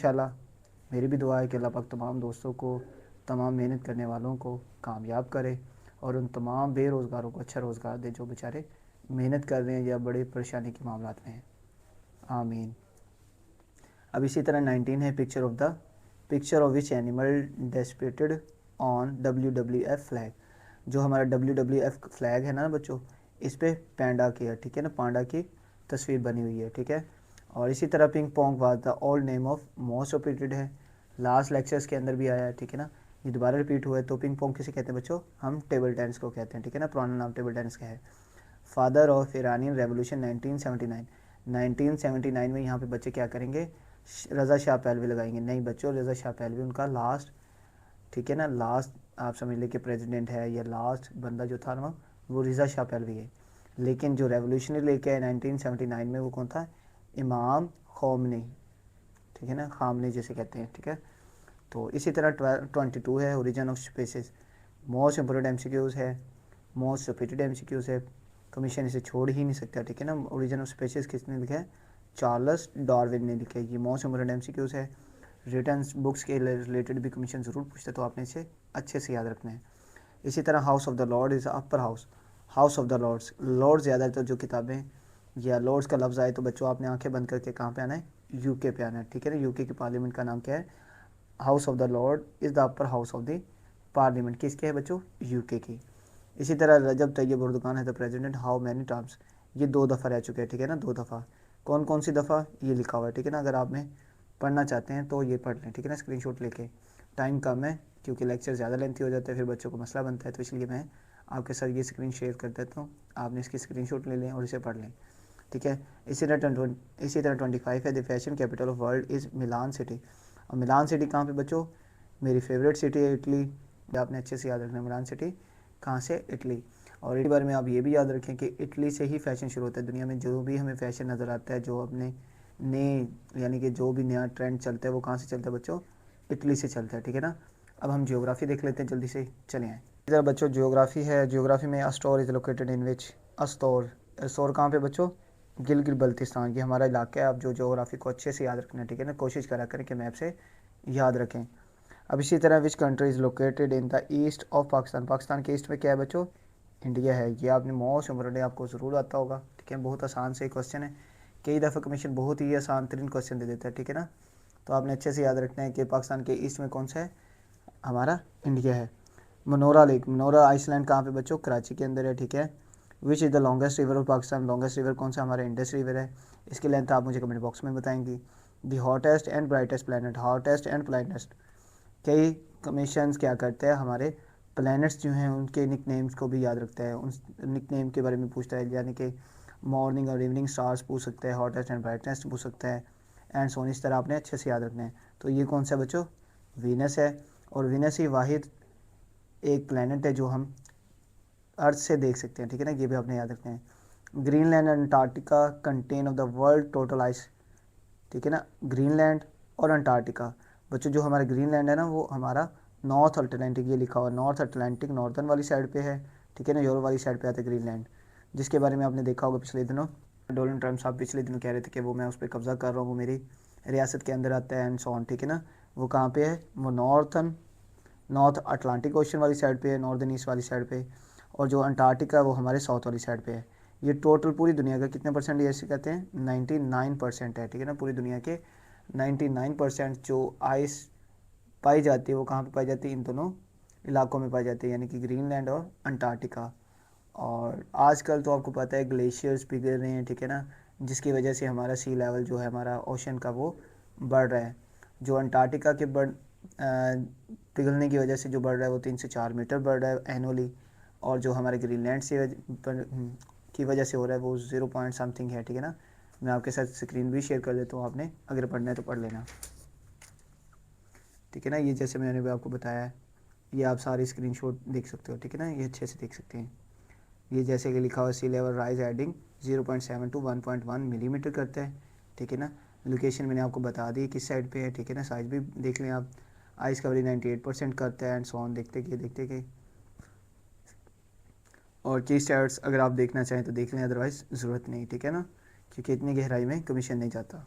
इंशाल्लाह मेरी भी दुआ है कि अल्लाह पाक तमाम दोस्तों को, तमाम मेहनत करने वालों को कामयाब करे और उन तमाम बेरोज़गारों को अच्छा रोज़गार दे जो बेचारे मेहनत कर रहे हैं या बड़ी परेशानी के मामला में हैं। आमीन। अब इसी तरह 19 है picture of which animal displayed on WWF flag. जो हमारा WWF फ्लैग है ना बच्चों, इस पे पैंडा की है, ठीक है ना, पांडा की तस्वीर बनी हुई है, ठीक है। और इसी तरह ping pong was the old name of most repeated है, लास्ट लेक्चर्स के अंदर भी आया है, ठीक है ना। ये दोबारा रिपीट हुआ है। तो पिंग पोंग किसे कहते हैं बच्चों? हम टेबल टेनिस को कहते हैं, ठीक है ना, पुराना नाम टेबल टेनिस का है। Father of Iranian revolution 1979। 1979 में यहाँ पे बच्चे क्या करेंगे? रज़ा शाह पहलवी लगाएंगे। नहीं बच्चों, रज़ा शाह पहलवी उनका लास्ट, ठीक है ना, लास्ट आप समझ लें कि प्रेसिडेंट है या लास्ट बंदा जो था ना वो रज़ा शाह पहलवी है। लेकिन जो रेवोल्यूशनरी लेके आए 1979 में वो कौन था? इमाम खोमनी, ठीक है ना, खामनी जिसे कहते हैं, ठीक है। तो इसी तरह 22 है origin of species. Most important MCQs है, मोस्ट रिपीटेड एमसीक्यूज़ है, कमीशन इसे छोड़ ही नहीं सकता, ठीक है ना। ओरिजिन ऑफ स्पेसिस किसने लिखा है? चार्ल्स डार्विन ने लिखा है। ये मोस्ट इम्पोर्टेंट एमसीक्यूज़ है। रिटर्न बुक्स के रिलेटेड भी कमीशन ज़रूर पूछता है, तो आपने इसे अच्छे से याद रखना है। इसी तरह house of the lord is upper house. House of the lords, lord ज़्यादातर जो किताबें या लॉर्ड्स का लफ्ज़ आए तो बच्चों आपने आंखें बंद करके कहाँ पे आना है? यूके पे आना है, ठीक है ना। यूके की पार्लियामेंट का नाम क्या है? House of the lord is the upper house of the parliament. किसके है बच्चों? यूके की। इसी तरह रजब तैयब उर्दुगान है the president how many times. ये 2 दफ़ा रह चुके हैं, ठीक है ना, 2 दफ़ा। कौन कौन सी दफ़ा? ये लिखा हुआ है, ठीक है ना। अगर आप में पढ़ना चाहते हैं तो ये पढ़ लें, ठीक है ना, स्क्रीनशॉट लेके। टाइम कम है क्योंकि लेक्चर ज़्यादा लेंथी हो जाते हैं, फिर बच्चों को मसला बनता है, तो इसलिए मैं आपके साथ ये स्क्रीन शेयर कर देता हूँ। आपने इसकी स्क्रीनशॉट ले लें और इसे पढ़ लें, ठीक है। इसी तरह 25 है the fashion capital of world is Milan city. और मिलान सिटी कहाँ पे बच्चों? मेरी फेवरेट सिटी है इटली। आपने अच्छे से याद रखना है मिलान सिटी कहाँ से? इटली। और इसी बारे में आप ये भी याद रखें कि इटली से ही फ़ैशन शुरू होता है। दुनिया में जो भी हमें फ़ैशन नज़र आता है, जो अपने नए यानी कि जो भी नया ट्रेंड चलता है वो कहाँ से चलता है बच्चों? इटली से चलता है, ठीक है ना। अब हम ज्योग्राफी देख लेते हैं जल्दी से, चले आए इधर बच्चों। ज्योग्राफी है, ज्योग्राफी में store is located in which. Store, store कहाँ पे बच्चों? गिलगित बल्तिस्तान, ये हमारा इलाका है। आप जो ज्योग्राफी को अच्छे से याद रखना है, ठीक है ना, कोशिश करा करें कि मैप से याद रखें। अब इसी तरह which country is located in the east of Pakistan. Pakistan के ईस्ट में क्या है बच्चों? इंडिया है। ये आपने मोस्ट इम्पोर्टेंट है, आपको ज़रूर आता होगा, ठीक है। बहुत आसान से क्वेश्चन है, कई दफ़ा कमीशन बहुत ही आसान तरीन क्वेश्चन दे देता है, ठीक है ना। तो आपने अच्छे से याद रखना है कि पाकिस्तान के ईस्ट में कौन सा है? हमारा इंडिया है। मनोरा लेक, मनोरा आइसलैंड कहाँ पे बच्चों? कराची के अंदर है, ठीक है। Which is the longest river of Pakistan. Longest river कौन सा? हमारा इंडस रिवर है। इसकी लेंथ आप मुझे कमेंट बॉक्स में बताएंगी। The hottest and brightest planet, hottest and प्लानटेस्ट, कई कमीशंस क्या करते हैं? हमारे प्लैनेट्स जो हैं उनके निक नेम्स को भी याद रखता है, उन निक नेम के बारे में पूछता है, यानी कि मॉर्निंग और इवनिंग स्टार्स पूछ सकते हैं, हॉटेस्ट एंड ब्राइटेस्ट पूछ सकता है, एंड सोन। इस तरह आपने अच्छे से याद रखना है। तो ये कौन सा बच्चों? वीनस है। और वीनस ही वाहिद एक प्लैनेट है जो हम अर्थ से देख सकते हैं, ठीक है ना, ये भी आपने याद रखना है। Greenland and Antarctica contain of the world total ice, ठीक है ना। ग्रीनलैंड और अंटार्कटिका बच्चों, जो हमारा ग्रीनलैंड है ना वो हमारा नॉर्थ अटलांटिक, ये लिखा हुआ नॉर्थ अटलांटिक, नॉर्थन वाली साइड पे है, ठीक है ना। यूरोप वाली साइड पे आता है ग्रीनलैंड, जिसके बारे में आपने देखा होगा पिछले दिनों। डोनाल्ड ट्रम्प साहब पिछले दिनों कह रहे थे कि वो मैं उस पर कब्ज़ा कर रहा हूँ, वो मेरी रियासत के अंदर आता है एंड सो ऑन, ठीक है ना। वो कहाँ पे है? वो नॉर्थ अटलांटिक ओशन वाली साइड पे है, नॉर्दर्न ईस्ट वाली साइड पे। और जो अंटार्कटिका है वो हमारे साउथ वाली साइड पे है। ये टोटल पूरी दुनिया का कितने परसेंट ऐसे कहते हैं? 99% है, ठीक है ना। पूरी दुनिया के 99% जो आइस पाई जाती है वो कहाँ पे पाई जाती है? इन दोनों इलाकों में पाई जाती है, यानी कि ग्रीनलैंड और अंटार्कटिका। और आजकल तो आपको पता है ग्लेशियर्स पिघल रहे हैं, ठीक है ना, जिसकी वजह से हमारा सी लेवल जो है हमारा ओशन का वो बढ़ रहा है। जो अंटार्कटिका के पिघलने की वजह से जो बढ़ रहा है वो 3 से 4 मीटर बढ़ रहा है एनुअली। और जो हमारे ग्रीनलैंड से की वजह से हो रहा है वो 0 पॉइंट समथिंग है, ठीक है ना। मैं आपके साथ स्क्रीन भी शेयर कर देता हूँ, आपने अगर पढ़ना है तो पढ़ लेना, ठीक है ना। ये जैसे मैंने भी आपको बताया है, ये आप सारी स्क्रीनशॉट देख सकते हो, ठीक है ना, ये अच्छे से देख सकते हैं। ये जैसे कि लिखा हुआ sea level rise adding 0.7 to 1.1 millimetre करता है, ठीक है ना। लोकेशन मैंने आपको बता दी किस साइड पे है, ठीक है ना। साइज भी देख लें आप। आइस कवरेज 98% करता है एंड सो ऑन, देखते गए। और की स्टैट्स अगर आप देखना चाहें तो देख लें, अदरवाइज़ ज़रूरत नहीं, ठीक है ना, क्योंकि इतनी गहराई में कमीशन नहीं जाता।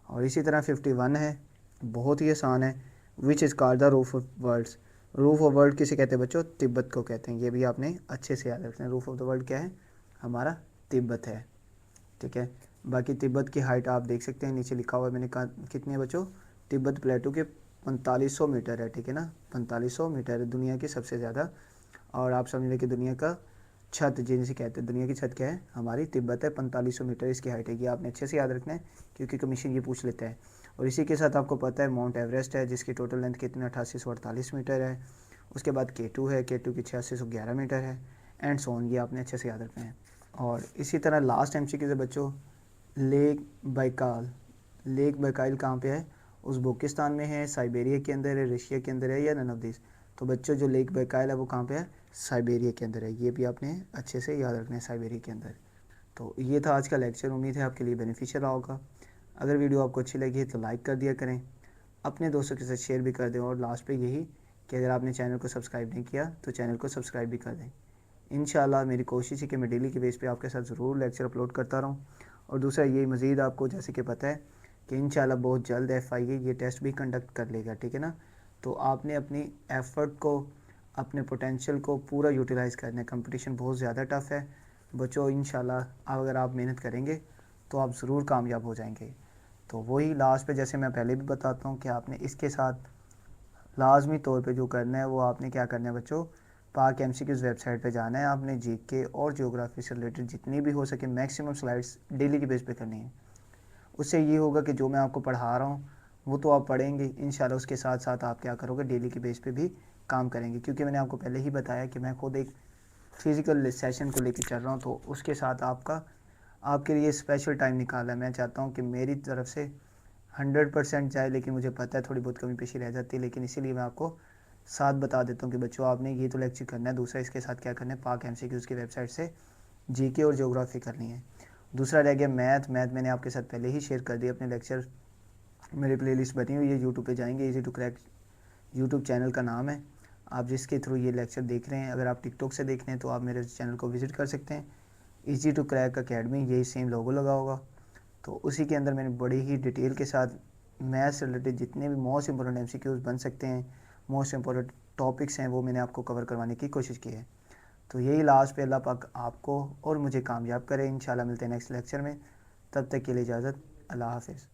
और इसी तरह 51 है बहुत ही आसान है। Which is called the roof of worlds. Roof of world किसे कहते हैं बच्चों? तिब्बत को कहते हैं। ये भी आपने अच्छे से याद रखना है। रूफ ऑफ द वर्ल्ड क्या है? हमारा तिब्बत है। ठीक है। बाकी तिब्बत की हाइट आप देख सकते हैं, नीचे लिखा हुआ है मैंने कहा कितनी है बच्चों? तिब्बत प्लेटू के 4500 मीटर है। ठीक है ना, 4500 मीटर है, दुनिया की सबसे ज़्यादा। और आप समझ लें कि दुनिया का छत जिसे कहते हैं, दुनिया की छत क्या है? हमारी तिब्बत है। 4500 मीटर इसकी हाइट है। ये आपने अच्छे से याद रखना है क्योंकि कमीशन ये पूछ लेता है। और इसी के साथ आपको पता है माउंट एवरेस्ट है जिसकी टोटल लेंथ कितनी 8848 मीटर है। उसके बाद K2 है, K2 की 8611 मीटर है। एंड सोन, ये आपने अच्छे से याद रखना है। और इसी तरह लास्ट MCQ से बच्चों, लेक बाइकाल। लेक बाइकाल कहाँ पे है? उज़्बेकिस्तान में है, साइबेरिया के अंदर है, रशिया के अंदर है, या नन ऑफ दिस? तो बच्चों जो लेक बाइकाल है वो कहाँ पे है? साइबेरिया के अंदर है। ये भी आपने अच्छे से याद रखना है, साइबेरिया के अंदर। तो ये था आज का लेक्चर। उम्मीद है आपके लिए बेनिफिशियल रहा होगा। अगर वीडियो आपको अच्छी लगी तो लाइक कर दिया करें, अपने दोस्तों के साथ शेयर भी कर दें। और लास्ट पे यही कि अगर आपने चैनल को सब्सक्राइब नहीं किया तो चैनल को सब्सक्राइब भी कर दें। इंशाल्लाह मेरी कोशिश है कि मैं डेली के बेस पे आपके साथ ज़रूर लेक्चर अपलोड करता रहूँ। और दूसरा ये मज़ीद आपको जैसे कि पता है कि इंशाल्लाह बहुत जल्द FIA ये टेस्ट भी कंडक्ट कर लेगा। ठीक है ना, तो आपने अपनी एफ़र्ट को, अपने पोटेंशियल को पूरा यूटिलाइज़ करना है। कंपटीशन बहुत ज़्यादा टफ़ है बच्चों। इंशाल्लाह अगर आप मेहनत करेंगे तो आप ज़रूर कामयाब हो जाएंगे। तो वही लास्ट पे जैसे मैं पहले भी बताता हूँ कि आपने इसके साथ लाजमी तौर पे जो करना है वो आपने क्या करना है बच्चों, पाक MCQs वेबसाइट पे जाना है। आपने GK और ज्योग्राफी से रिलेटेड जितनी भी हो सके मैक्सिमम स्लाइड्स डेली के बेस पे करनी है। उससे ये होगा कि जो मैं आपको पढ़ा रहा हूँ वो तो आप पढ़ेंगे इंशाल्लाह, उसके साथ साथ आप क्या करोगे, डेली के बेस पे भी काम करेंगे। क्योंकि मैंने आपको पहले ही बताया कि मैं खुद एक फ़िज़िकल सेशन को लेकर चल रहा हूँ, तो उसके साथ आपके लिए स्पेशल टाइम निकाला है। मैं चाहता हूँ कि मेरी तरफ से 100% जाए, लेकिन मुझे पता है थोड़ी बहुत कमी पेशी रह जाती है, लेकिन इसीलिए मैं आपको साथ बता देता हूँ कि बच्चों आपने ये तो लेक्चर करना है। दूसरा इसके साथ क्या करना है, पाक MCQs की वेबसाइट से GK और ज्योग्राफी करनी है। दूसरा रह गया मैथ। मैंने आपके साथ पहले ही शेयर कर दिया अपने लेक्चर, मेरी प्लेलिस्ट बनी हुई है, यूट्यूब पे जाएंगे, easy to crack YouTube channel का नाम है, आप जिसके थ्रू ये लेक्चर देख रहे हैं। अगर आप टिकटॉक से देख रहे हैं तो आप मेरे चैनल को विज़िट कर सकते हैं, इजी टू क्रैक अकेडमी, यही सेम लोगो लगा होगा। तो उसी के अंदर मैंने बड़ी ही डिटेल के साथ मैथ से रिलेटेड जितने भी मोस्ट इंपॉर्टेंट MCQs बन सकते हैं, मोस्ट इंपॉर्टेंट टॉपिक्स हैं, वो मैंने आपको कवर करवाने की कोशिश की है। तो यही लास्ट पे अल्लाह पाक आपको और मुझे कामयाब करे। इंशाल्लाह मिलते हैं नेक्स्ट लेक्चर में। तब तक के लिए इजाज़त। अल्लाह हाफ़िज़।